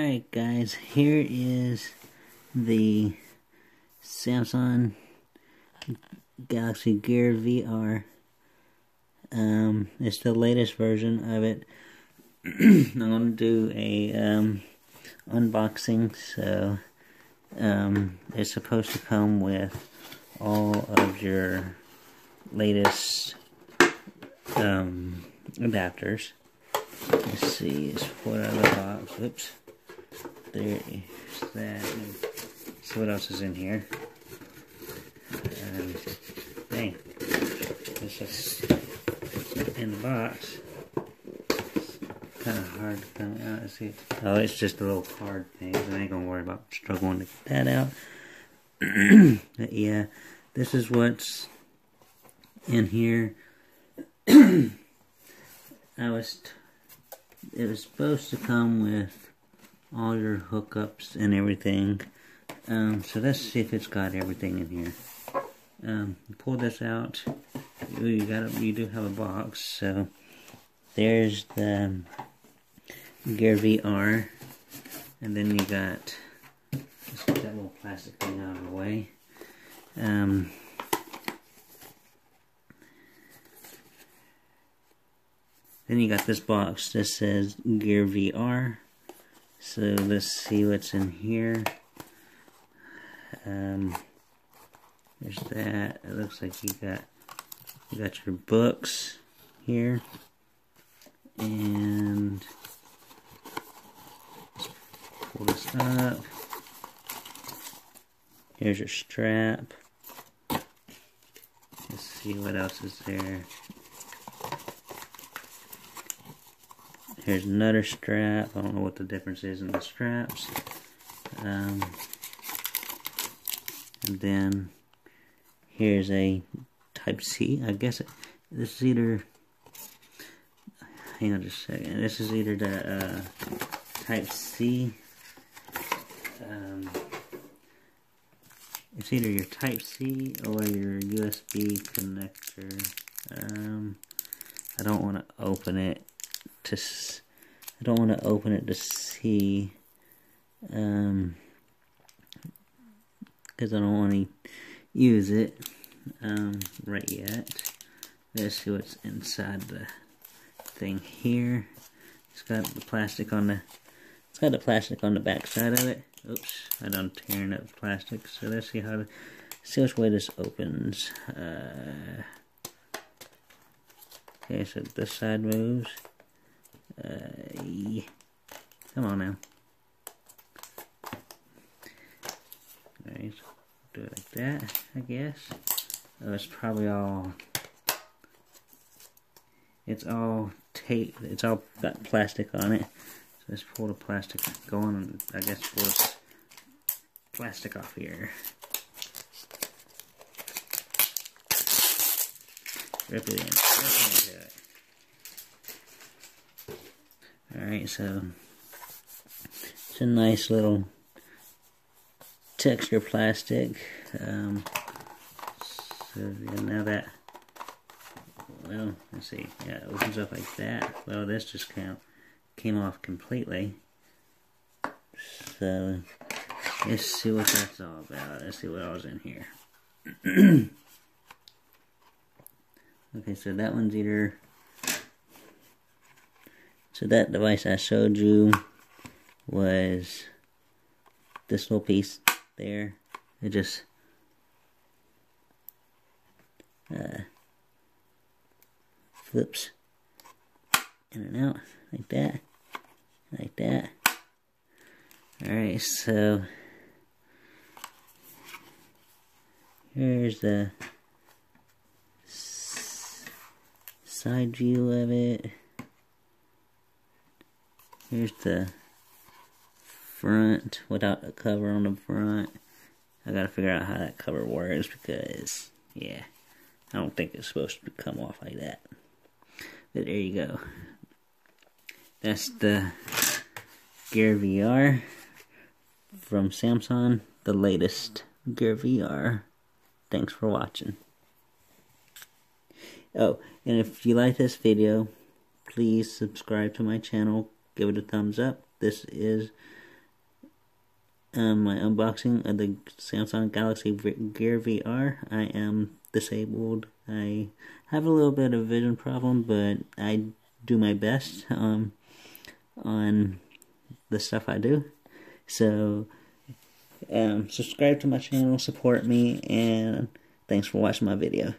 Alright guys, here is the Samsung Galaxy Gear VR. It's the latest version of it. I'm going to do a unboxing, so it's supposed to come with all of your latest adapters. Let's see, it's what out of the box. Oops. There's that. Let's see what else is in here. Dang. It's just in the box. It's kind of hard to come out. Let's see. Oh, it's just a little card thing. So I ain't gonna worry about struggling to get that out. But yeah, this is what's in here. It was supposed to come with all your hookups and everything. So let's see if it's got everything in here. Pull this out. You do have a box. So there's the Gear VR, and then you got, let's get that little plastic thing out of the way. Then you got this box that says Gear VR. So let's see what's in here. There's that. It looks like you got your books here, and pull this up. Here's your strap. Let's see what else is there. Here's another strap. I don't know what the difference is in the straps. And then here's a Type-C. I guess this is either, hang on just a second. This is either the Type-C. It's either your Type-C or your USB connector. I don't want to open it to see, because I don't want to use it right yet. Let's see what's inside the thing here. It's got the plastic on the back side of it. Oops, I done tearing up plastic. So let's see which way this opens. Okay, so this side moves. Yeah. Come on now. Alright, do it like that, I guess. Oh, it's probably all, it's all tape, it's all got plastic on it. So let's pull the plastic going, and I guess pull this plastic off here. Rip it in, into it. Alright, so it's a nice little texture plastic. So yeah, now that, well, let's see, yeah, it opens up like that. Well, this just came off completely. So let's see what that's all about. Let's see what else in here. Okay, so that one's either, so that device I showed you was this little piece there. It just flips in and out like that, like that. Alright, so here's the side view of it. Here's the front without the cover on the front. I gotta figure out how that cover works because, yeah, I don't think it's supposed to come off like that. But there you go. That's the Gear VR from Samsung, the latest Gear VR. Thanks for watching. Oh, and if you like this video, please subscribe to my channel, give it a thumbs up. This is my unboxing of the Samsung Galaxy Gear VR. I am disabled. I have a little bit of vision problem, but I do my best on the stuff I do. So subscribe to my channel, support me, and thanks for watching my video.